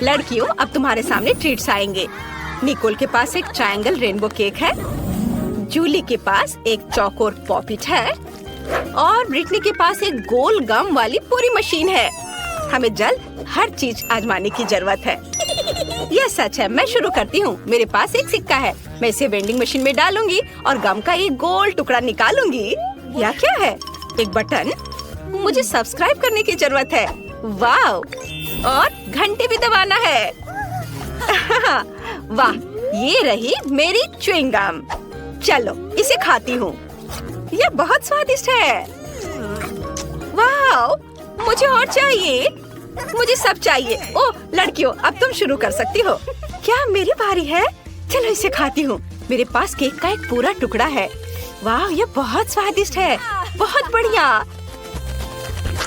लड़कियों, अब तुम्हारे सामने ट्रीट्स आएंगे। निकोल के पास एक ट्रायंगल रेनबो केक है, जूली के पास एक चौकोर पॉपिट है और ब्रिटनी के पास एक गोल गम वाली पूरी मशीन है। हमें जल्द हर चीज आजमाने की जरूरत है। यह सच है। मैं शुरू करती हूँ। मेरे पास एक सिक्का है, मैं इसे वेंडिंग मशीन में डालूंगी और गम का एक गोल टुकड़ा निकालूंगी। यह क्या है? एक बटन। मुझे सब्सक्राइब करने की जरूरत है। वाव! और घंटे भी दबाना है। वाह, ये रही मेरी च्युइंग गम। चलो इसे खाती हूँ। यह बहुत स्वादिष्ट है। वाव! मुझे और चाहिए। मुझे सब चाहिए। ओह लड़कियों, अब तुम शुरू कर सकती हो। क्या मेरी बारी है? चलो इसे खाती हूँ। मेरे पास केक का एक पूरा टुकड़ा है। वाह, यह बहुत स्वादिष्ट है। बहुत बढ़िया।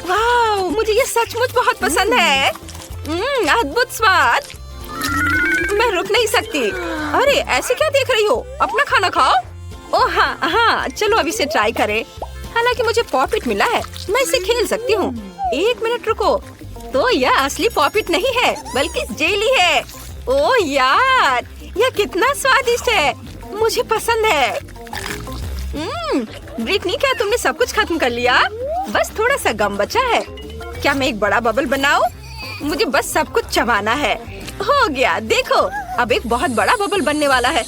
वाह, मुझे ये सचमुच बहुत पसंद है। अद्भुत स्वाद। मैं रुक नहीं सकती। अरे ऐसे क्या देख रही हो? अपना खाना खाओ। ओह हाँ, चलो अब इसे ट्राई करें। हालांकि मुझे पॉपिट मिला है, मैं इसे खेल सकती हूँ। एक मिनट रुको। तो यह असली पॉपिट नहीं है बल्कि जेली है। ओह यार, यह कितना स्वादिष्ट है। मुझे पसंद है। ब्रिटनी, क्या तुमने सब कुछ खत्म कर लिया? बस थोड़ा सा गम बचा है। क्या मैं एक बड़ा बबल बनाऊं? मुझे बस सब कुछ चबाना है। हो गया, देखो अब एक बहुत बड़ा बबल बनने वाला है।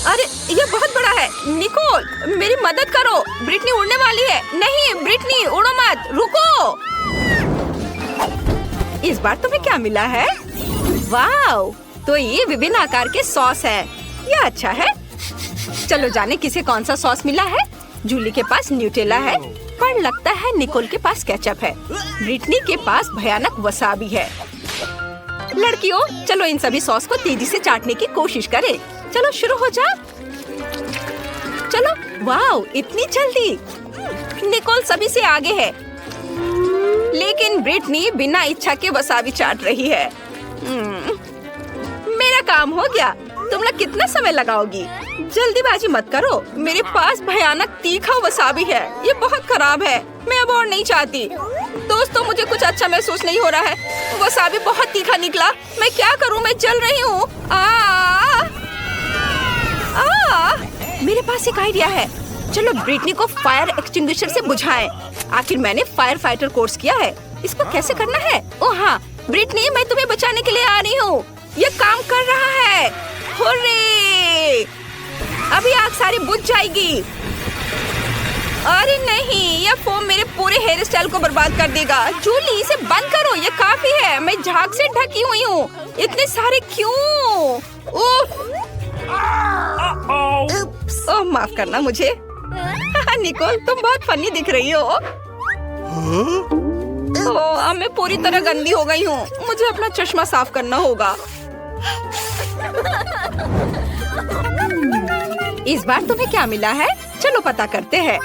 अरे ये बहुत बड़ा है। निकोल, मेरी मदद करो। ब्रिटनी उड़ने वाली है। नहीं ब्रिटनी, उड़ो मत, रुको। इस बार तुम्हें क्या मिला है? वाव! तो ये विभिन्न आकार के सॉस है। ये अच्छा है। चलो जाने किसे कौन सा सॉस मिला है। जूली के पास न्यूटेला है, पर लगता है निकोल के पास केचप है। ब्रिटनी के पास भयानक वसाबी है। लड़कियों, चलो इन सभी सॉस को तेजी से चाटने की कोशिश करें। चलो शुरू हो जा। चलो। वाव, इतनी जल्दी। निकोल सभी से आगे है, लेकिन ब्रिटनी बिना इच्छा के वसाबी चाट रही है। मेरा काम हो गया। तुम लोग कितना समय लगाओगी? जल्दीबाजी मत करो। मेरे पास भयानक तीखा वसाबी है। ये बहुत खराब है। मैं अब और नहीं चाहती। दोस्तों, मुझे कुछ अच्छा महसूस नहीं हो रहा है। वसाबी बहुत तीखा निकला। मैं क्या करूं? मैं जल रही हूँ। मेरे पास एक आइडिया है। चलो ब्रिटनी को फायर एक्सटिंग्विशर से बुझाएं। आखिर मैंने फायर फाइटर कोर्स किया है। इसको कैसे करना है? ओह हाँ ब्रिटनी, मैं तुम्हें बचाने के लिए आ रही हूँ। ये काम कर रहा है। हुर्रे! अभी आग सारी बुझ जाएगी। अरे नहीं, यह फोम मेरे पूरे हेयर स्टाइल को बर्बाद कर देगा। जूली, इसे बंद करो। ये काफी है। मैं झाग से ढकी हुई हूँ। इतने सारे क्यों? ओह माफ करना मुझे। निकोल, तुम बहुत फनी दिख रही हो। अब मैं पूरी तरह गंदी हो गई हूँ। मुझे अपना चश्मा साफ करना होगा। इस बार तुम्हें क्या मिला है? चलो पता करते हैं।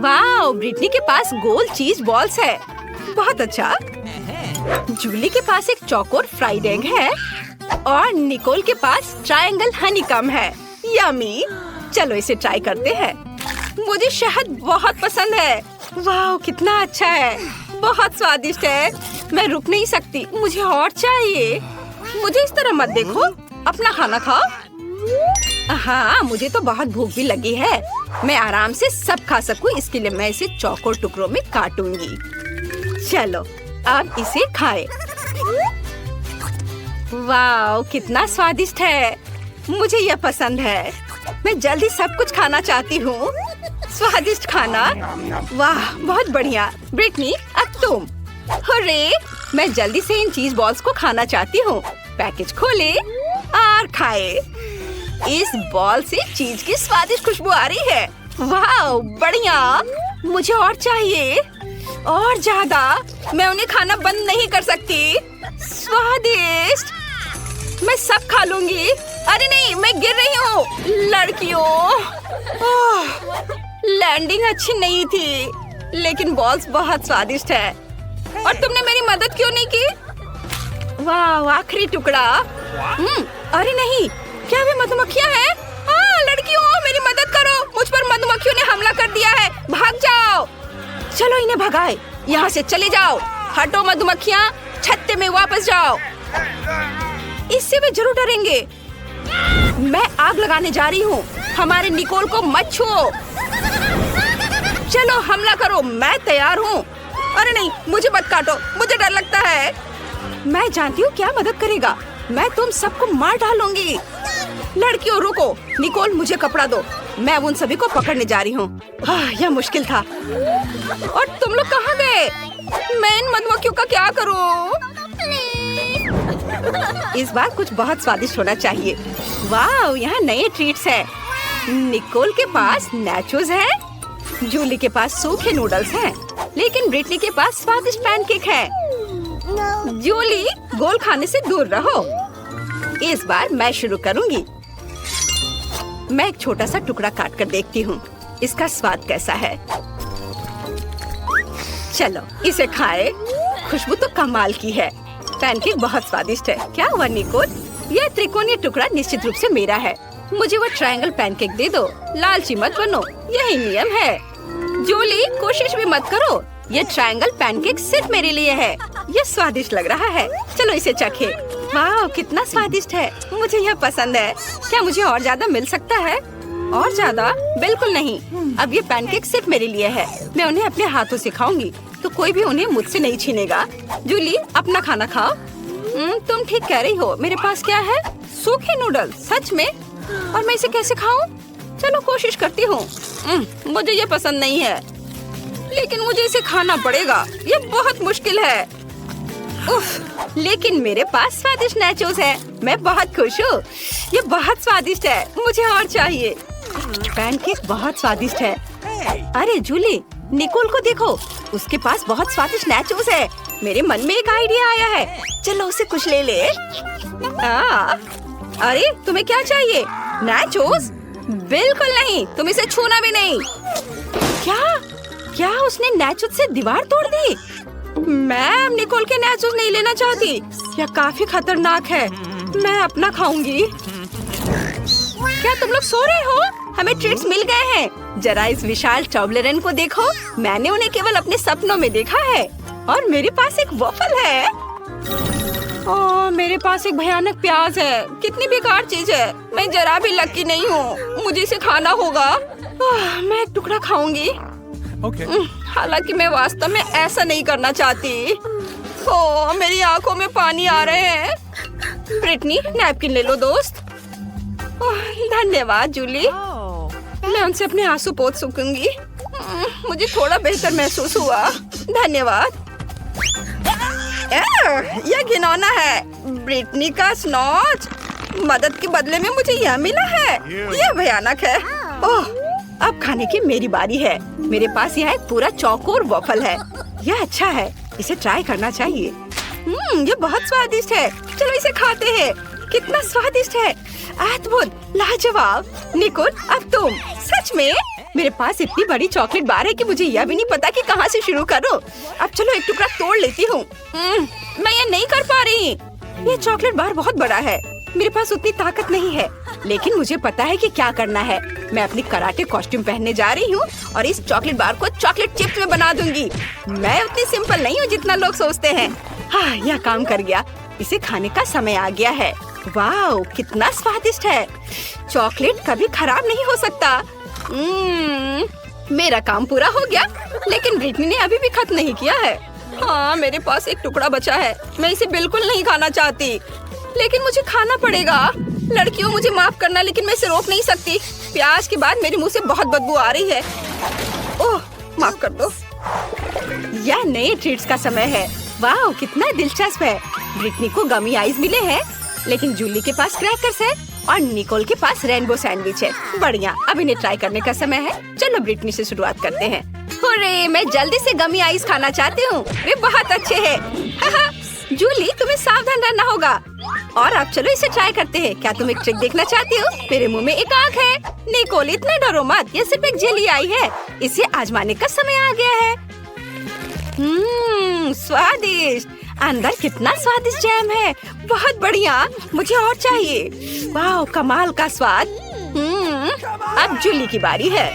वाह, ब्रिटनी के पास गोल चीज बॉल्स है। बहुत अच्छा। जूली के पास एक चौकोर फ्राइड एग है और निकोल के पास ट्रायंगल हनीकॉम्ब है। यम्मी। चलो इसे ट्राई करते हैं। मुझे शहद बहुत पसंद है। वाह, कितना अच्छा है। बहुत स्वादिष्ट है। मैं रुक नहीं सकती। मुझे और चाहिए। मुझे इस तरह मत देखो। अपना खाना खाओ। हाँ, मुझे तो बहुत भूख भी लगी है। मैं आराम से सब खा सकूं, इसके लिए मैं इसे चौकोर टुकड़ों में काटूंगी। चलो अब इसे खाएं। वाह, कितना स्वादिष्ट है। मुझे यह पसंद है। मैं जल्दी सब कुछ खाना चाहती हूँ। स्वादिष्ट खाना। वाह, बहुत बढ़िया। ब्रिटनी, अब तुम। हुर्रे! मैं जल्दी से इन चीज बॉल्स को खाना चाहती हूँ। पैकेज खोले और खाए। इस बॉल से चीज की स्वादिष्ट खुशबू आ रही है। वाह, बढ़िया। मुझे और चाहिए, और ज्यादा। मैं उन्हें खाना बंद नहीं कर सकती। स्वादिष्ट। मैं सब खा लूंगी। अरे नहीं, मैं गिर रही हूँ। लड़कियों, लैंडिंग अच्छी नहीं थी, लेकिन बॉल्स बहुत स्वादिष्ट है। और तुमने मेरी मदद क्यों नहीं की? वाह, आखिरी टुकड़ा। अरे नहीं, क्या वे मधुमक्खियाँ हैं? लड़कियों, मेरी मदद करो। मुझ पर मधुमक्खियों ने हमला कर दिया है। भाग जाओ। चलो इन्हें भगाए। यहाँ से चले जाओ। हटो मधुमक्खियाँ, छत्ते में वापस जाओ। इससे वे जरूर डरेंगे। मैं आग लगाने जा रही हूँ। हमारे निकोल को मत छुओ। चलो हमला करो, मैं तैयार हूँ। अरे नहीं, मुझे मत काटो, मुझे डर लगता है। मैं जानती हूँ क्या मदद करेगा। मैं तुम सबको मार डालूंगी। लड़कियों रुको, निकोल मुझे कपड़ा दो। मैं उन सभी को पकड़ने जा रही हूँ। यह मुश्किल था। और तुम लोग कहाँ गए? मैं इन मधुमक्खियों का क्या करूँ? इस बार कुछ बहुत स्वादिष्ट होना चाहिए। वाह, यहाँ नए ट्रीट्स हैं। निकोल के पास नाचोस है, जूली के पास सूखे नूडल्स हैं, लेकिन ब्रिटनी के पास स्वादिष्ट पैनकेक है। जूली, गोल खाने से दूर रहो। इस बार मैं शुरू करूंगी। मैं एक छोटा सा टुकड़ा काट कर देखती हूँ इसका स्वाद कैसा है। चलो इसे खाएं। खुशबू तो कमाल की है। पैनकेक बहुत स्वादिष्ट है। क्या हुआ निकोल? यह त्रिकोणीय टुकड़ा निश्चित रूप से मेरा है। मुझे वो ट्रायंगल पैनकेक दे दो। लालची मत बनो, यही नियम है। जूली, कोशिश भी मत करो। ये ट्रायंगल पैनकेक सिर्फ मेरे लिए है। ये स्वादिष्ट लग रहा है। चलो इसे चखे। वाह, कितना स्वादिष्ट है। मुझे यह पसंद है। क्या मुझे और ज्यादा मिल सकता है? और ज्यादा? बिल्कुल नहीं। अब ये पैनकेक सिर्फ मेरे लिए है। मैं उन्हें अपने हाथों से खाऊंगी, तो कोई भी उन्हें मुझसे नहीं छीनेगा। जूली, अपना खाना खाओ। तुम ठीक कह रही हो। मेरे पास क्या है? सूखे नूडल। सच में? और मैं इसे कैसे खाऊं? चलो कोशिश करती हूँ। मुझे ये पसंद नहीं है, लेकिन मुझे इसे खाना पड़ेगा। ये बहुत मुश्किल है। उफ, लेकिन मेरे पास स्वादिष्ट नाचोस है। मैं बहुत खुश हूँ। ये बहुत स्वादिष्ट है। मुझे और चाहिए। पैनकेक बहुत स्वादिष्ट है। अरे जूली, निकोल को देखो, उसके पास बहुत स्वादिष्ट नाचोस है। मेरे मन में एक आइडिया आया है। चलो उसे कुछ ले ले। अरे तुम्हें क्या चाहिए? नाचोस? बिल्कुल नहीं, तुम इसे छूना भी नहीं। क्या उसने नाचोस से दीवार तोड़ दी? मैं अब निकोल के नाचोस नहीं लेना चाहती। यह काफी खतरनाक है। मैं अपना खाऊंगी। क्या तुम लोग सो रहे हो? हमें ट्रीट्स मिल गए हैं। जरा इस विशाल टॉबलेरन को देखो। मैंने उन्हें केवल अपने सपनों में देखा है। और मेरे पास एक वॉफल है। ओह, मेरे पास एक भयानक प्याज है। कितनी बेकार चीज है। मैं जरा भी लकी नहीं हूँ। मुझे इसे खाना होगा। मैं एक टुकड़ा खाऊंगी। हालांकि मैं वास्तव में ऐसा नहीं करना चाहती। ओह, मेरी आंखों में पानी आ रहे हैं। ब्रिटनी, नैपकिन ले लो दोस्त। धन्यवाद जूली। मैं उनसे अपने आंसू पोंछ सकूंगी। मुझे थोड़ा बेहतर महसूस हुआ। धन्यवाद। यह घिनौना है। ब्रिटनी का स्नॉच। मदद के बदले में मुझे यह मिला है। यह भयानक है। ओह, अब खाने की मेरी बारी है। मेरे पास यहाँ एक पूरा चौकोर वॉफल है। यह अच्छा है, इसे ट्राई करना चाहिए। ये बहुत स्वादिष्ट है। चलो इसे खाते हैं। कितना स्वादिष्ट है। अद्भुत, लाजवाब। निकोल, अब तुम। सच में? मेरे पास इतनी बड़ी चॉकलेट बार है कि मुझे यह भी नहीं पता कि कहाँ से शुरू करूं। अब चलो एक टुकड़ा तोड़ लेती हूँ। मैं ये नहीं कर पा रही। ये चॉकलेट बार बहुत बड़ा है। मेरे पास उतनी ताकत नहीं है, लेकिन मुझे पता है कि क्या करना है। मैं अपनी कराटे कॉस्ट्यूम पहनने जा रही हूँ और इस चॉकलेट बार को चॉकलेट चिप्स में बना दूंगी। मैं उतनी सिंपल नहीं हूँ जितना लोग सोचते हैं। हाँ, यह काम कर गया। इसे खाने का समय आ गया है। वाह, कितना स्वादिष्ट है। चॉकलेट कभी खराब नहीं हो सकता। मेरा काम पूरा हो गया, लेकिन ब्रिटनी ने अभी भी खत्म नहीं किया है। हाँ, मेरे पास एक टुकड़ा बचा है। मैं इसे बिल्कुल नहीं खाना चाहती, लेकिन मुझे खाना पड़ेगा। लड़कियों, मुझे माफ करना, लेकिन मैं इसे रोक नहीं सकती। प्याज के बाद मेरे मुंह से बहुत बदबू आ रही है। ओह, माफ कर दो। यह नए ट्रीट्स का समय है। वाह, कितना दिलचस्प है। ब्रिटनी को गमी आइस मिले हैं, लेकिन जूली के पास क्रैकर्स है और निकोल के पास रेनबो सैंडविच है। बढ़िया, अब इन्हें ट्राई करने का समय है। चलो ब्रिटनी से शुरुआत करते हैं। हुर्रे, मैं जल्दी से गमी आइस खाना चाहती हूँ। वे बहुत अच्छे हैं। जूली, तुम्हें सावधान रहना होगा। और अब चलो इसे ट्राई करते हैं। क्या तुम एक ट्रिक देखना चाहती हो? मेरे मुंह में एक आँख है। निकोल, इतना डरो मत। ये सिर्फ एक जेली आई है। इसे आजमाने का समय आ गया है। स्वादिष्ट। अंदर कितना स्वादिष्ट जैम है। बहुत बढ़िया, मुझे और चाहिए। वाह, कमाल का स्वाद। अब जूली की बारी है।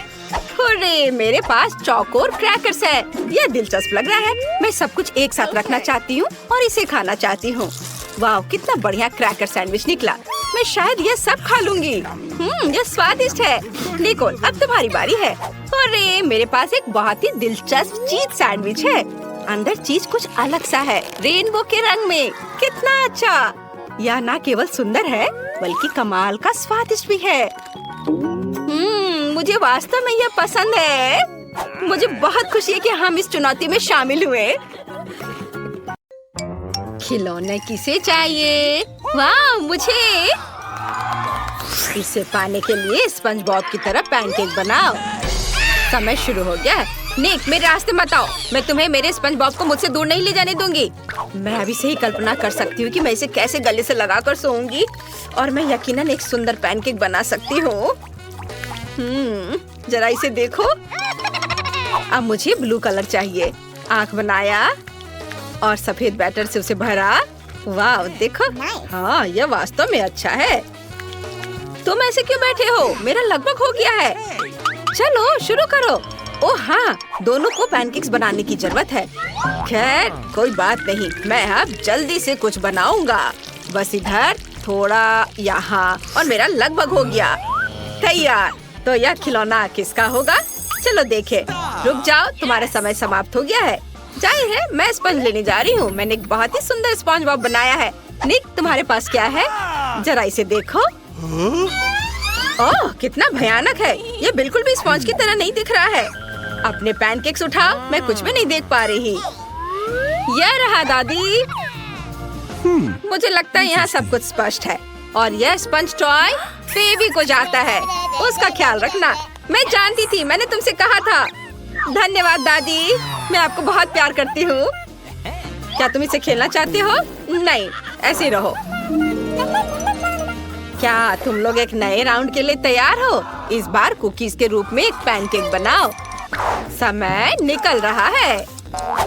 अरे मेरे पास चौकोर क्रैकर्स है। यह दिलचस्प लग रहा है। मैं सब कुछ एक साथ रखना चाहती हूँ और इसे खाना चाहती हूँ। वाह, कितना बढ़िया क्रैकर सैंडविच निकला। मैं शायद ये सब खा लूंगी। यह स्वादिष्ट है। निकोल, अब तुम्हारी बारी है। अरे मेरे पास एक बहुत ही दिलचस्प चीज सैंडविच है। अंदर चीज कुछ अलग सा है, रेनबो के रंग में। कितना अच्छा! यह ना केवल सुंदर है बल्कि कमाल का स्वादिष्ट भी है। मुझे वास्तव में यह पसंद है। मुझे बहुत खुशी है कि हम इस चुनौती में शामिल हुए। खिलौने किसे चाहिए? वाह, मुझे। इसे पाने के लिए स्पंज बॉब की तरह पैनकेक बनाओ। समय शुरू हो गया है। निक, मेरे रास्ते मत आओ। मैं तुम्हें मेरे स्पंज बॉब को मुझसे दूर नहीं ले जाने दूंगी। मैं अभी से ही कल्पना कर सकती हूँ कि मैं इसे कैसे गले से लगाकर सोऊंगी और मैं यकीनन एक सुंदर पैनकेक बना सकती हूँ। जरा इसे देखो। अब मुझे ब्लू कलर चाहिए। आँख बनाया और सफेद बैटर से उसे भरा। वाह, देखो। हाँ, यह वास्तव में अच्छा है। तुम ऐसे क्यों बैठे हो? मेरा लगभग हो गया है। चलो शुरू करो। ओह हाँ, दोनों को पैनकेक्स बनाने की जरूरत है। खैर कोई बात नहीं, मैं अब जल्दी से कुछ बनाऊंगा। बस इधर थोड़ा, यहाँ, और मेरा लगभग हो गया। तैयार। तो यह खिलौना किसका होगा? चलो देखें। रुक जाओ, तुम्हारा समय समाप्त हो गया है। जाहिर है मैं स्पंज लेने जा रही हूँ। मैंने एक बहुत ही सुंदर स्पंज बॉब बनाया है। निक, तुम्हारे पास क्या है? जरा इसे देखो। ओह, कितना भयानक है। ये बिल्कुल भी स्पंज की तरह नहीं दिख रहा है। अपने पैनकेक्स उठाओ। मैं कुछ भी नहीं देख पा रही। यह रहा दादी। मुझे लगता है यहाँ सब कुछ स्पष्ट है। और यह स्पंज टॉय फेवी को जाता है। उसका ख्याल रखना। मैं जानती थी, मैंने तुमसे कहा था। धन्यवाद दादी, मैं आपको बहुत प्यार करती हूँ। क्या तुम इसे खेलना चाहते हो? नहीं, ऐसे रहो। क्या तुम लोग एक नए राउंड के लिए तैयार हो? इस बार कुकीज के रूप में एक पैनकेक बनाओ। समय निकल रहा है।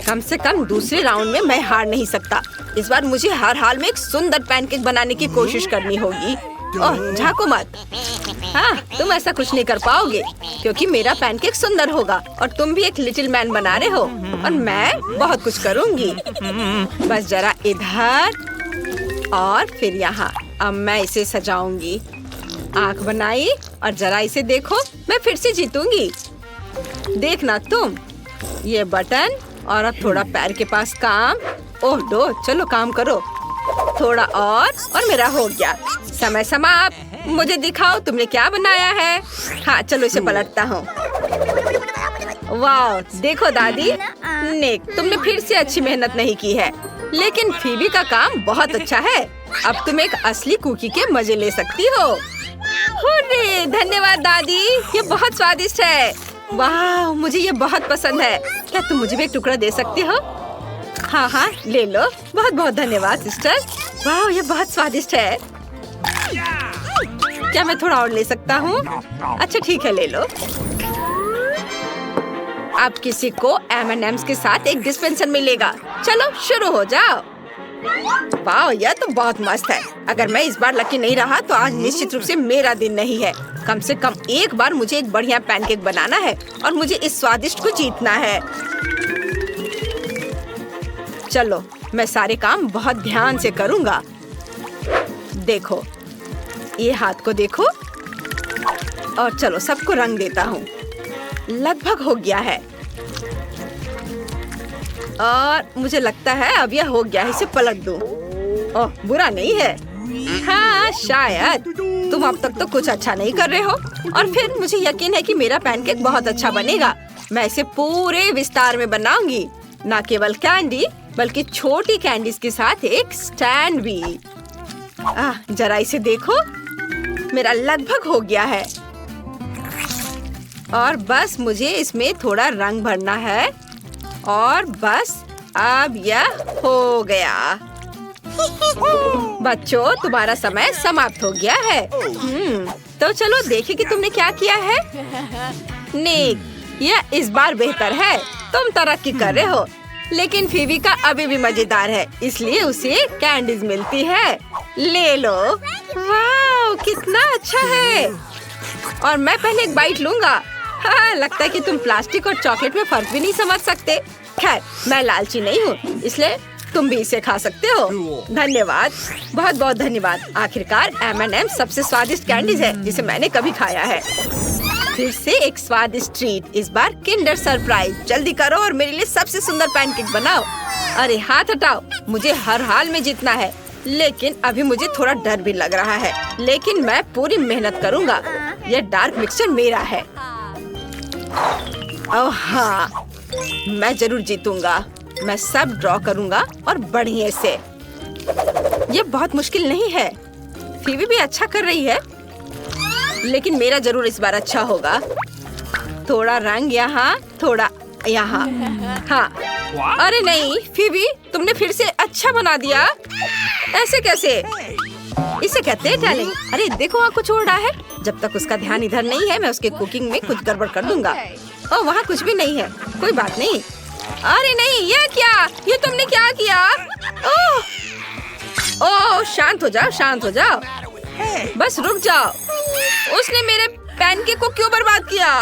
कम से कम दूसरे राउंड में मैं हार नहीं सकता। इस बार मुझे हर हाल में एक सुंदर पैनकेक बनाने की कोशिश करनी होगी। ओह, झाको मत। हाँ, तुम ऐसा कुछ नहीं कर पाओगे क्योंकि मेरा पैनकेक सुंदर होगा और तुम भी एक लिटिल मैन बना रहे हो और मैं बहुत कुछ करूँगी। बस जरा इधर और फिर यहाँ। अब मैं इसे सजाऊंगी। आँख बनाई और जरा इसे देखो। मैं फिर से जीतूंगी। देखना तुम। ये बटन और अब थोड़ा पैर के पास काम। ओह दो, चलो काम करो। थोड़ा और मेरा हो गया। समय समाप्त। मुझे दिखाओ तुमने क्या बनाया है। हाँ, चलो इसे पलटता हूँ। वाह, देखो दादी। निक, तुमने फिर से अच्छी मेहनत नहीं की है, लेकिन फीबी का काम बहुत अच्छा है। अब तुम एक असली कुकी के मजे ले सकती हो। हुर्रे, धन्यवाद दादी, ये बहुत स्वादिष्ट है। वाह, मुझे ये बहुत पसंद है। क्या तुम मुझे भी एक टुकड़ा दे सकती हो? हाँ हाँ, ले लो। बहुत बहुत धन्यवाद सिस्टर। वाह, ये बहुत स्वादिष्ट है। क्या मैं थोड़ा और ले सकता हूँ? अच्छा ठीक है, ले लो। अब किसी को M&M's के साथ एक डिस्पेंसर मिलेगा। चलो शुरू हो जाओ। वाह, यह तो बहुत मस्त है। अगर मैं इस बार लकी नहीं रहा तो आज निश्चित रूप से मेरा दिन नहीं है। कम से कम एक बार मुझे एक बढ़िया पैनकेक बनाना है और मुझे इस स्वादिष्ट को जीतना है। चलो, मैं सारे काम बहुत ध्यान से करूँगा। देखो, ये हाथ को देखो और चलो सबको रंग देता हूँ। लगभग हो गया है और मुझे लगता है अब यह हो गया है। इसे पलट दूँ। ओह, बुरा नहीं है। हाँ, शायद तुम अब तक तो कुछ अच्छा नहीं कर रहे हो और फिर मुझे यकीन है कि मेरा पैनकेक बहुत अच्छा बनेगा। मैं इसे पूरे विस्तार में बनाऊंगी, न केवल कैंडी बल्कि छोटी कैंडीज के साथ एक स्टैंड भी। जरा इसे देखो। मेरा लगभग हो गया है और बस मुझे इसमें थोड़ा रंग भरना है और बस अब यह हो गया। बच्चों, तुम्हारा समय समाप्त हो गया है। तो चलो देखें कि तुमने क्या किया है। निक, यह इस बार बेहतर है। तुम तरक्की कर रहे हो, लेकिन फीबी का अभी भी मजेदार है, इसलिए उसे कैंडीज मिलती है। ले लो। वाह, कितना अच्छा है। और मैं पहले एक बाइट लूंगा। हाँ, लगता है कि तुम प्लास्टिक और चॉकलेट में फर्क भी नहीं समझ सकते। खैर, मैं लालची नहीं हूँ, इसलिए तुम भी इसे खा सकते हो। धन्यवाद, बहुत बहुत धन्यवाद। आखिरकार M&M सबसे स्वादिष्ट कैंडीज है जिसे मैंने कभी खाया है। फिर से एक स्वादिष्ट ट्रीट, इस बार किंडर सरप्राइज। जल्दी करो और मेरे लिए सबसे सुंदर पैनकेक बनाओ। अरे हाथ हटाओ, मुझे हर हाल में जीतना है, लेकिन अभी मुझे थोड़ा डर भी लग रहा है। लेकिन मैं पूरी मेहनत करूँगा। यह डार्क मिक्सचर मेरा है। ओह हाँ, मैं जरूर जीतूंगा। मैं सब ड्रॉ करूँगा और बढ़िया से। यह बहुत मुश्किल नहीं है। फीबी भी अच्छा कर रही है, लेकिन मेरा जरूर इस बार अच्छा होगा। थोड़ा रंग यहाँ, थोड़ा यहाँ। हाँ, अरे नहीं फीबी, तुमने फिर से अच्छा बना दिया। ऐसे कैसे? इसे कहते हैं टैलेंट। अरे देखो, वहाँ कुछ हो रहा है। जब तक उसका ध्यान इधर नहीं है, मैं उसके कुकिंग में कुछ गड़बड़ कर दूंगा। ओह, वहाँ कुछ भी नहीं है। कोई बात नहीं। अरे नहीं, ये क्या? ये तुमने क्या किया? ओह, ओह, शांत हो जाओ, शांत हो जाओ। बस रुक जाओ। उसने मेरे पैनकेक को क्यों बर्बाद किया?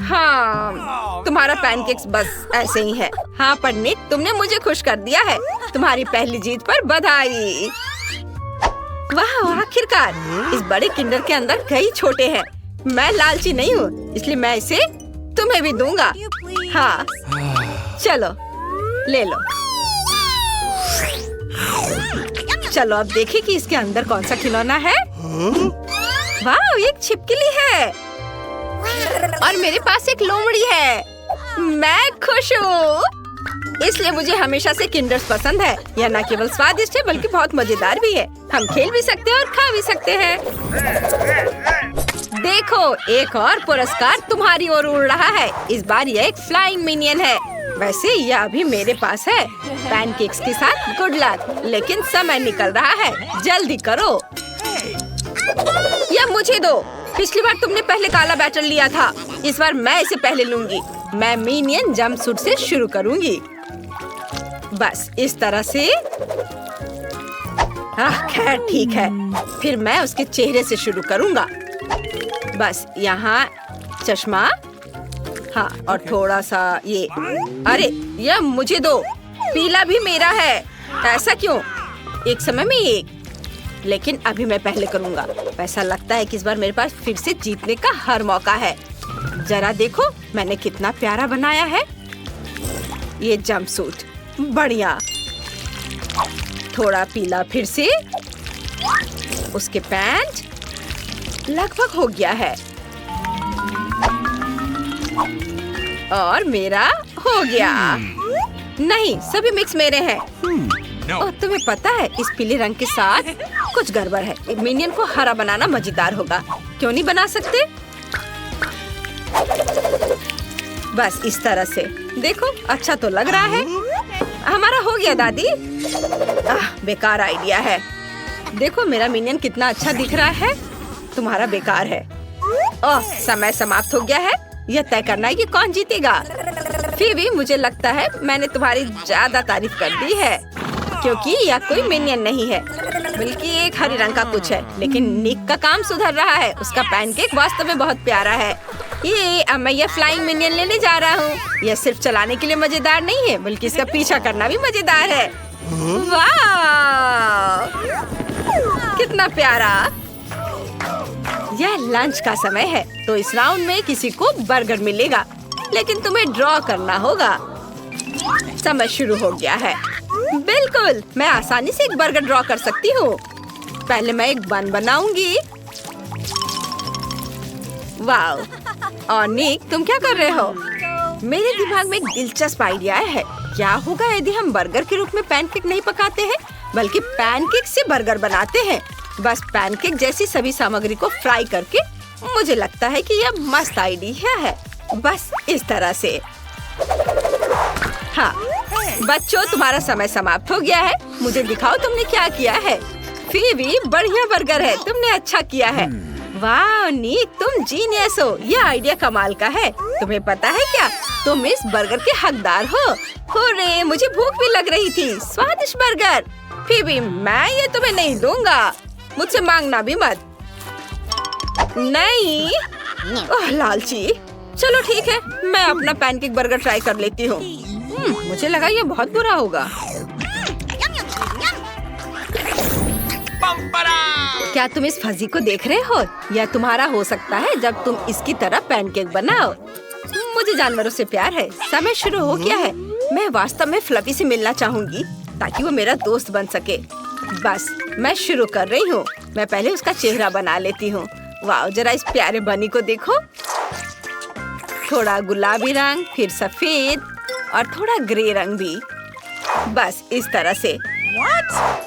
हाँ, तुम्हारा पैनकेक्स बस ऐसे ही है। हाँ पर निक, तुमने मुझे खुश कर दिया है। तुम्हारी पहली जीत पर बधाई। वाह, आखिरकार इस बड़े किंडर के अंदर कई छोटे हैं। मैं लालची नहीं हूँ, इसलिए मैं इसे तुम्हें भी दूंगा। हाँ, चलो ले लो। चलो अब देखिए कि इसके अंदर कौन सा खिलौना है। वाह, एक छिपकली है और मेरे पास एक लोमड़ी है। मैं खुश हूँ, इसलिए मुझे हमेशा से किंडर्स पसंद है। यह न केवल स्वादिष्ट है बल्कि बहुत मजेदार भी है। हम खेल भी सकते हैं और खा भी सकते हैं। देखो, एक और पुरस्कार तुम्हारी ओर उड़ रहा है। इस बार यह एक फ्लाइंग मिनियन है। वैसे यह अभी मेरे पास है। पैनकेक्स के साथ गुड लक। लेकिन समय निकल रहा है, जल्दी करो। यह मुझे दो। पिछली बार तुमने पहले काला बैटर लिया था, इस बार मैं इसे पहले लूंगी। मैं मिनियन जंपसूट से शुरू करूंगी। बस इस तरह से। खैर ठीक है, फिर मैं उसके चेहरे से शुरू करूंगा। बस यहाँ चश्मा। हाँ, और थोड़ा सा ये। अरे यह मुझे दो। पीला भी मेरा है। ऐसा क्यों? एक समय में एक, लेकिन अभी मैं पहले करूंगा। ऐसा लगता है कि इस बार मेरे पास फिर से जीतने का हर मौका है। जरा देखो मैंने कितना प्यारा बनाया है ये जंपसूट। बढ़िया। थोड़ा पीला फिर से। उसके पैंट लगभग हो गया है और मेरा हो गया। नहीं, सभी मिक्स मेरे हैं। और तुम्हें पता है इस पीले रंग के साथ कुछ गड़बड़ है। एक मिनियन को हरा बनाना मजेदार होगा। क्यों नहीं बना सकते? बस इस तरह से। देखो, अच्छा तो लग रहा है। हमारा हो गया दादी। बेकार आइडिया है। देखो मेरा मिनियन कितना अच्छा दिख रहा है। तुम्हारा बेकार है। ओह, समय समाप्त हो गया है। यह तय करना है कि कौन जीतेगा। फिर भी मुझे लगता है मैंने तुम्हारी ज्यादा तारीफ कर दी है, क्योंकि यह कोई मिनियन नहीं है बल्कि एक हरे रंग का कुछ है। लेकिन निक का काम सुधर रहा है। उसका पैनकेक वास्तव में बहुत प्यारा है। अब मैं यह फ्लाइंग मिनियन लेने जा रहा हूँ। यह सिर्फ चलाने के लिए मजेदार नहीं है बल्कि इसका पीछा करना भी मजेदार है। वाह, कितना प्यारा। यह लंच का समय है, तो इस राउंड में किसी को बर्गर मिलेगा, लेकिन तुम्हें ड्रॉ करना होगा। समय शुरू हो गया है। बिल्कुल, मैं आसानी से एक बर्गर ड्रॉ कर सकती हूँ। पहले मैं एक बन बनाऊंगी। वाह। और निक, तुम क्या कर रहे हो? मेरे दिमाग में एक दिलचस्प आइडिया है। क्या होगा यदि हम बर्गर के रूप में पैनकेक नहीं पकाते हैं बल्कि पैनकेक से बर्गर बनाते हैं? बस पैनकेक जैसी सभी सामग्री को फ्राई करके। मुझे लगता है कि यह मस्त आइडिया है। बस इस तरह से। हाँ बच्चों, तुम्हारा समय समाप्त हो गया है। मुझे दिखाओ तुमने क्या किया है। फीबी, बढ़िया बर्गर है। तुमने अच्छा किया है। वाह निक, तुम जीनियस हो। यह आइडिया कमाल का है। तुम्हें पता है क्या, तुम इस बर्गर के हकदार हो। रे, मुझे भूख भी लग रही थी। स्वादिष्ट बर्गर। फीबी, मैं ये तुम्हें नहीं दूंगा। मुझसे मांगना भी मत। नहीं, ओह लालची। चलो ठीक है, मैं अपना पैनकेक बर्गर ट्राई कर लेती हूँ। मुझे लगा ये बहुत बुरा होगा। क्या तुम इस फजी को देख रहे हो? यह तुम्हारा हो सकता है जब तुम इसकी तरह पैनकेक बनाओ। मुझे जानवरों से प्यार है। समय शुरू हो गया है। मैं वास्तव में फ्लफी से मिलना चाहूंगी ताकि वो मेरा दोस्त बन सके। बस मैं शुरू कर रही हूँ। मैं पहले उसका चेहरा बना लेती हूँ। वाह, जरा इस प्यारे बनी को देखो। थोड़ा गुलाबी रंग, फिर सफेद और थोड़ा ग्रे रंग भी। बस इस तरह से।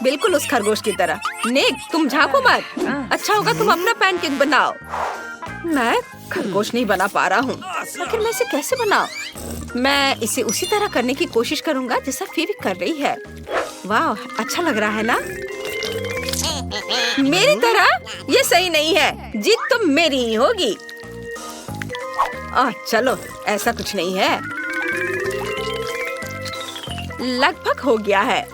बिल्कुल उस खरगोश की तरह। निक, तुम झांको मत। अच्छा होगा तुम अपना पैनकेक बनाओ। मैं खरगोश नहीं बना पा रहा हूँ। आखिर मैं इसे कैसे बनाऊं? मैं इसे उसी तरह करने की कोशिश करूँगा जैसा फीवी कर रही है। वाह, अच्छा लग रहा है ना? मेरी तरह ये सही नहीं है। जीत तो मेरी ही होगी। चलो, ऐसा कुछ नहीं है। लगभग हो गया है।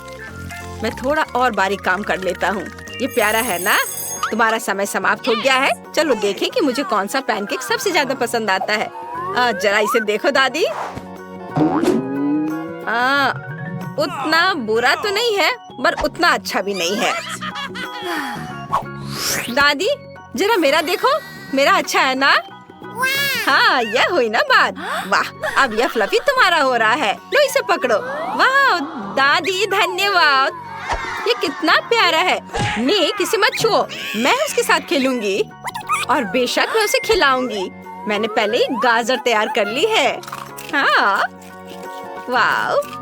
मैं थोड़ा और बारीक काम कर लेता हूँ। ये प्यारा है ना? तुम्हारा समय समाप्त हो गया है। चलो देखें कि मुझे कौन सा पैनकेक सबसे ज्यादा पसंद आता है। जरा इसे देखो दादी। उतना बुरा तो नहीं है, पर उतना अच्छा भी नहीं है। दादी, जरा मेरा देखो। मेरा अच्छा है ना? हाँ, यह हुई ना बात। वाह, अब यह फ्लफी तुम्हारा हो रहा है। लो इसे पकड़ो। वाह दादी, धन्यवाद। ये कितना प्यारा है। निक, इसे मत छुओ। मैं उसके साथ खेलूंगी और बेशक मैं उसे खिलाऊंगी। मैंने पहले ही गाजर तैयार कर ली है। हाँ, वाह।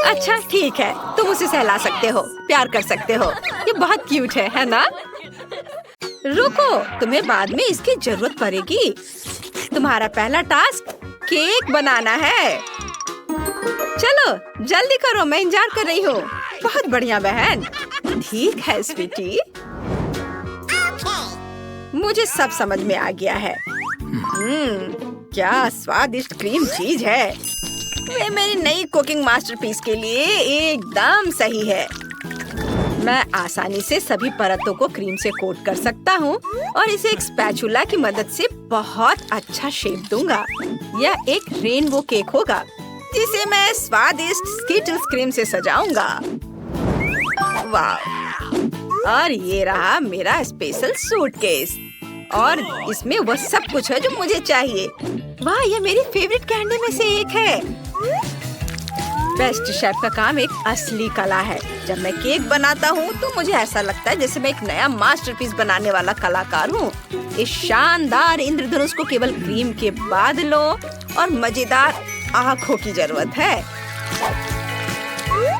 अच्छा ठीक है, तुम उसे सहला सकते हो, प्यार कर सकते हो। ये बहुत क्यूट है ना? रुको, तुम्हें बाद में इसकी जरूरत पड़ेगी। तुम्हारा पहला टास्क केक बनाना है। चलो जल्दी करो, मैं इंतजार कर रही हूँ। बहुत बढ़िया बहन। ठीक है स्वीटी, मुझे सब समझ में आ गया है। क्या स्वादिष्ट क्रीम चीज है। वे मेरी नई कुकिंग मास्टरपीस के लिए एकदम सही है। मैं आसानी से सभी परतों को क्रीम से कोट कर सकता हूँ और इसे एक स्पैचुला की मदद से बहुत अच्छा शेप दूंगा। यह एक रेनबो केक होगा जिसे मैं स्वादिष्ट स्कीटल्स क्रीम से सजाऊंगा। वाह! और ये रहा मेरा स्पेशल सूटकेस और इसमें वह सब कुछ है जो मुझे चाहिए। वाह, ये मेरी फेवरेट कैंडी में से एक है। बेस्ट शेफ का काम एक असली कला है। जब मैं केक बनाता हूँ तो मुझे ऐसा लगता है जैसे मैं एक नया मास्टरपीस बनाने वाला कलाकार हूँ। इस शानदार इंद्रधनुष को केवल क्रीम के बादलों और मजेदार आँखों की जरूरत है।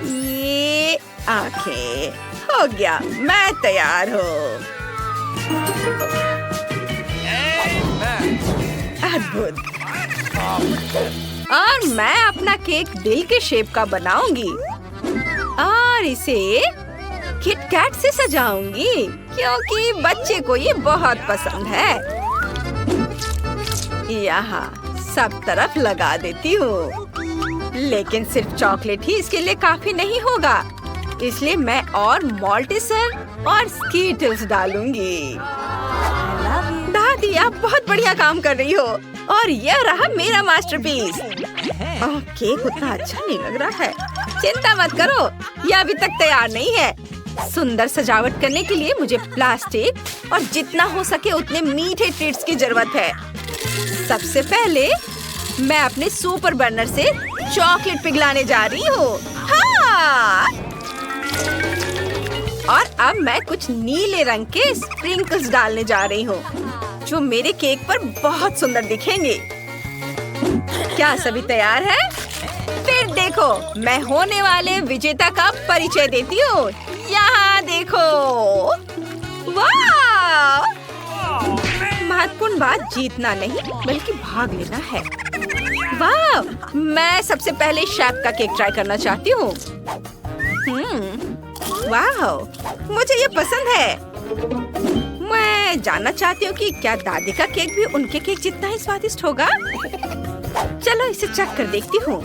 ये आँखें, हो गया, मैं तैयार हूँ। अद्भुत। और मैं अपना केक दिल के शेप का बनाऊंगी और इसे किटकैट से सजाऊंगी क्योंकि बच्चे को ये बहुत पसंद है। यहाँ सब तरफ लगा देती हूँ, लेकिन सिर्फ चॉकलेट ही इसके लिए काफी नहीं होगा, इसलिए मैं और मॉल्टिसर और स्कीटल्स डालूंगी। दादी, आप बहुत बढ़िया काम कर रही हो और यह रहा मेरा मास्टरपीस। केक उतना अच्छा नहीं लग रहा है। चिंता मत करो, यह अभी तक तैयार नहीं है। सुंदर सजावट करने के लिए मुझे प्लास्टिक और जितना हो सके उतने मीठे ट्रीट्स की जरूरत है। सबसे पहले मैं अपने सुपर बर्नर से चॉकलेट पिघलाने जा रही हूँ। हाँ! और अब मैं कुछ नीले रंग के स्प्रिंकल्स डालने जा रही हूँ जो मेरे केक पर बहुत सुंदर दिखेंगे। क्या सभी तैयार है? फिर देखो, मैं होने वाले विजेता का परिचय देती हूँ। यहाँ देखो। वाह! महत्वपूर्ण बात जीतना नहीं बल्कि भाग लेना है। वाह! मैं सबसे पहले शेफ का केक ट्राई करना चाहती हूँ। वाह! मुझे ये पसंद है। मैं जानना चाहती हूँ कि क्या दादी का केक भी उनके केक जितना ही स्वादिष्ट होगा। चलो इसे चख कर देखती हूँ।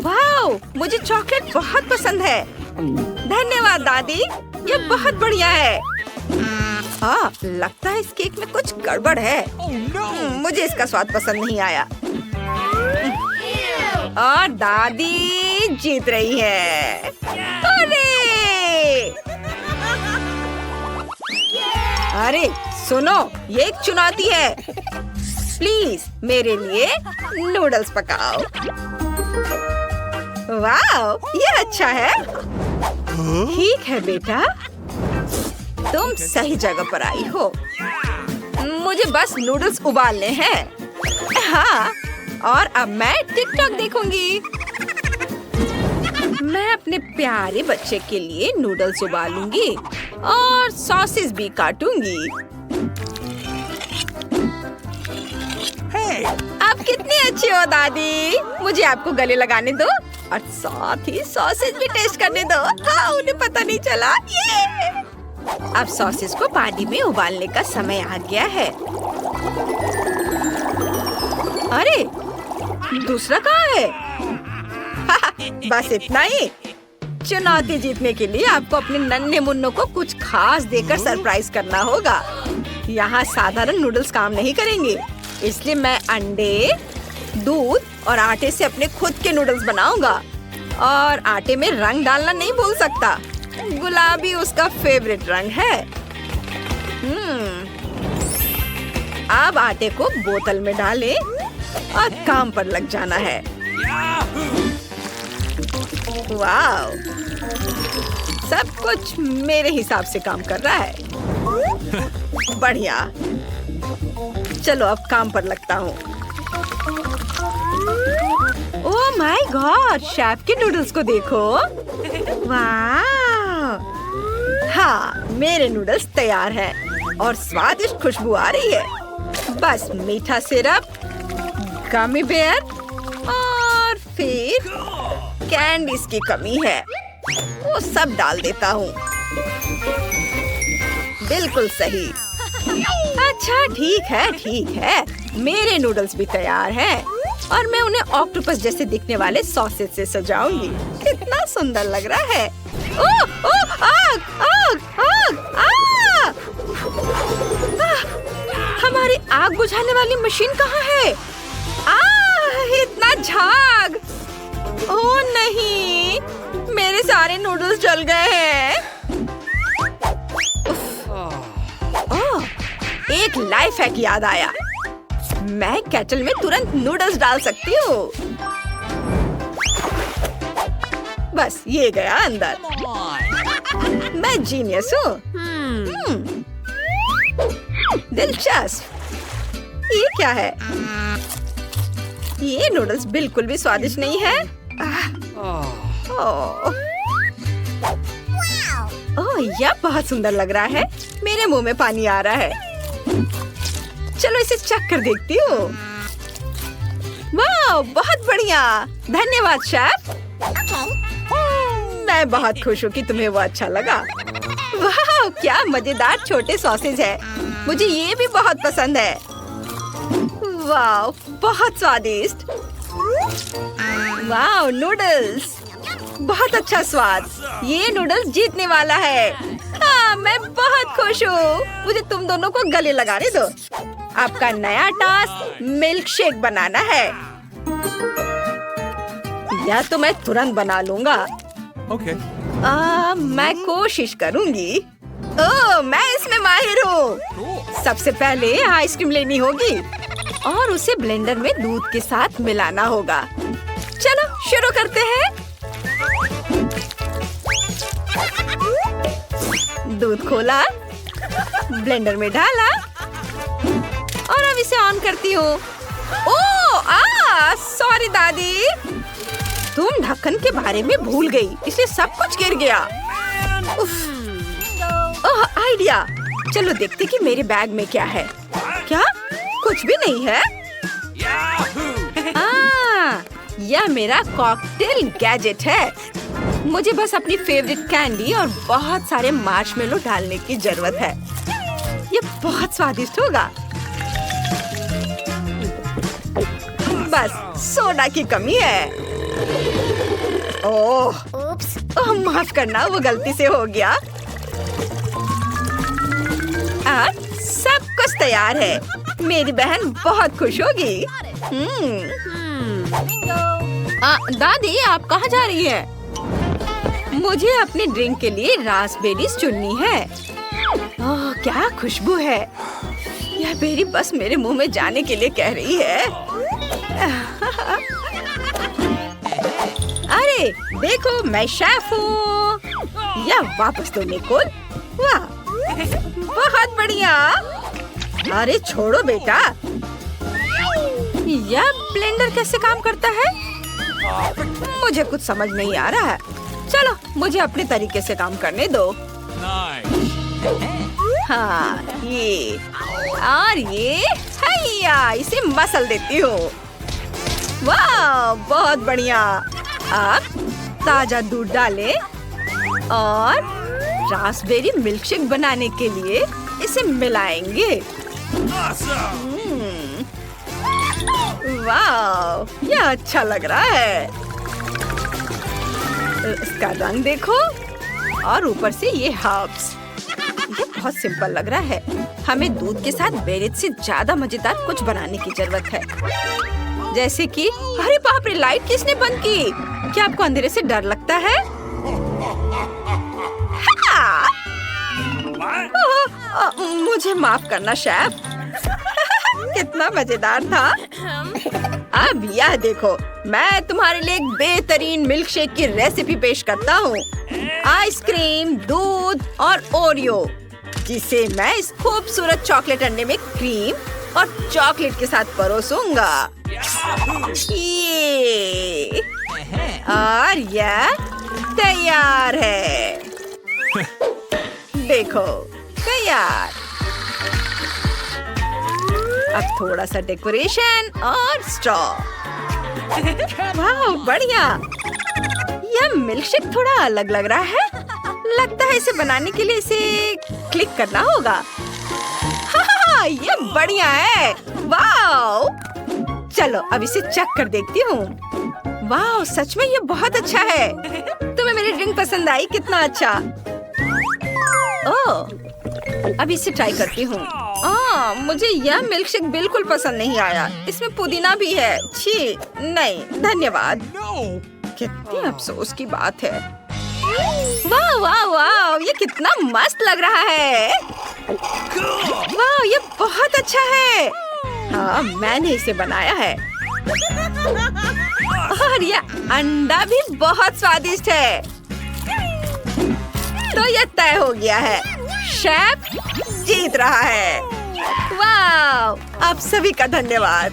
वाह! मुझे चॉकलेट बहुत पसंद है। धन्यवाद दादी, ये बहुत बढ़िया है। हाँ, लगता है इस केक में कुछ गड़बड़ है। मुझे इसका स्वाद पसंद नहीं आया। और दादी जीत रही है। अरे सुनो, ये एक चुनौती है। प्लीज मेरे लिए नूडल्स पकाओ। वाह, ये अच्छा है। ठीक है बेटा, तुम सही जगह पर आई हो। मुझे बस नूडल्स उबालने हैं। हाँ, और अब मैं टिकटॉक देखूंगी। मैं अपने प्यारे बच्चे के लिए नूडल्स उबालूंगी और सॉसेस भी काटूंगी। आप कितनी अच्छी हो दादी। मुझे आपको गले लगाने दो और साथ ही सॉसेज भी टेस्ट करने दो। हाँ, उन्हें पता नहीं चला। ये अब सॉसेज को पानी में उबालने का समय आ गया है। अरे दूसरा कहाँ है? बस इतना ही। चुनौती जीतने के लिए आपको अपने नन्हे मुन्नों को कुछ खास देकर सरप्राइज करना होगा। यहाँ साधारण नूडल्स काम नहीं करेंगे, इसलिए मैं अंडे, दूध और आटे से अपने खुद के नूडल्स बनाऊंगा। और आटे में रंग डालना नहीं भूल सकता। गुलाबी उसका फेवरेट रंग है। अब आटे को बोतल में डालें और काम पर लग जाना है। वाह, सब कुछ मेरे हिसाब से काम कर रहा है। बढ़िया, चलो अब काम पर लगता हूँ। ओह माय गॉड, शेफ के नूडल्स को देखो। वाह, हाँ, मेरे नूडल्स तैयार हैं और स्वादिष्ट खुशबू आ रही है। बस मीठा सिरप, गमी बेयर और फिर कैंडीज की कमी है। वो सब डाल देता हूँ। बिल्कुल सही। अच्छा ठीक है। मेरे नूडल्स भी तैयार हैं और मैं उन्हें ऑक्टोपस जैसे दिखने वाले सॉसेज से सजाऊंगी। कितना सुंदर लग रहा है। ओह ओह, आग आग आग आग! हमारी आग बुझाने वाली मशीन कहाँ है? इतना झाग! ओह नहीं, मेरे सारे नूडल्स जल गए हैं। ओह, एक लाइफ हैक याद आया। मैं केटल में तुरंत नूडल्स डाल सकती हूँ। बस ये गया अंदर। मैं जीनियस हूँ। दिलचस्प। ये क्या है? ये नूडल्स बिल्कुल भी स्वादिष्ट नहीं है। ओह, यह बहुत सुंदर लग रहा है। मेरे मुंह में पानी आ रहा है। चलो इसे चख कर देखती हूँ। वाह, बहुत बढ़िया। धन्यवाद शेफ। मैं बहुत खुश हूँ कि तुम्हें वो अच्छा लगा। वाह, क्या मजेदार छोटे सॉसेज है। मुझे ये भी बहुत पसंद है। वाह, बहुत स्वादिष्ट। वाह, नूडल्स, बहुत अच्छा स्वाद। ये नूडल्स जीतने वाला है। हाँ, मैं बहुत खुश हूँ। मुझे तुम दोनों को गले लगाने दो। आपका नया टास्क मिल्क शेक बनाना है। या तो मैं तुरंत बना लूंगा। Okay. मैं कोशिश करूंगी। ओह, मैं इसमें माहिर हूँ। सबसे पहले आइसक्रीम लेनी होगी और उसे ब्लेंडर में दूध के साथ मिलाना होगा। चलो शुरू करते हैं। दूध खोला, ब्लेंडर में डाला और अब इसे ऑन करती हूँ। ओह, सॉरी दादी। तुम ढक्कन के बारे में भूल गई, इसलिए सब कुछ गिर गया। ओह, आइडिया। चलो देखते कि मेरे बैग में क्या है। क्या? कुछ भी नहीं है। यह मेरा कॉकटेल गैजेट है। मुझे बस अपनी फेवरेट कैंडी और बहुत सारे मार्शमेलो डालने की जरूरत है। ये बहुत स्वादिष्ट होगा। बस सोडा की कमी है। ओह, माफ करना, वो गलती से हो गया। सब कुछ तैयार है। मेरी बहन बहुत खुश होगी। दादी, आप कहाँ जा रही है? मुझे अपने ड्रिंक के लिए रास्पबेरीज चुननी है। ओह, क्या खुशबू है। यह बेरी बस मेरे मुंह में जाने के लिए कह रही है। अरे देखो, मैं शेफ हूँ। या वापस दो निकोल। वाह, बहुत बढ़िया। अरे छोड़ो बेटा। यह ब्लेंडर कैसे काम करता है? मुझे कुछ समझ नहीं आ रहा है। चलो, मुझे अपने तरीके से काम करने दो। हाँ, ये और ये, हैया, इसे मसल देती हूँ। वाह, बहुत बढ़िया। अब ताजा दूध डालें और रास्पबेरी मिल्कशेक बनाने के लिए इसे मिलाएंगे। वाह, यह अच्छा लग रहा है। इसका रंग देखो और ऊपर से ये हर्ब्स। ये बहुत सिंपल लग रहा है। हमें दूध के साथ बेरीज से ज्यादा मजेदार कुछ बनाने की जरूरत है। जैसे कि, अरे बाप रे, लाइट किसने बंद की? क्या आपको अंधेरे से डर लगता है? मुझे माफ करना शेफ। कितना मजेदार था। अब यह देखो, मैं तुम्हारे लिए एक बेहतरीन मिल्कशेक की रेसिपी पेश करता हूँ। आइसक्रीम, दूध और ओरियो, जिसे मैं इस खूबसूरत चॉकलेट अंडे में क्रीम और चॉकलेट के साथ परोसूंगा। ये और यह तैयार है। देखो, तैयार। अब थोड़ा सा डेकोरेशन और स्ट्रॉ। वाह, बढ़िया। यह मिल्कशेक थोड़ा अलग लग रहा है। लगता है इसे बनाने के लिए इसे क्लिक करना होगा। हाँ, ये बढ़िया है। वाह, चलो अब इसे चख कर देखती हूँ। वाह, सच में ये बहुत अच्छा है। तुम्हें मेरी ड्रिंक पसंद आई? कितना अच्छा। ओह, अब इसे ट्राई करती हूँ। मुझे यह मिल्कशेक बिल्कुल पसंद नहीं आया। इसमें पुदीना भी है। छी, नहीं धन्यवाद। कितनी अफसोस की बात है। वाह वाह वाह, ये कितना मस्त लग रहा है। वाह, ये बहुत अच्छा है। हाँ, मैंने इसे बनाया है। और ये अंडा भी बहुत स्वादिष्ट है। तो ये तय हो गया है, शेफ जीत रहा है। वाह, आप सभी का धन्यवाद।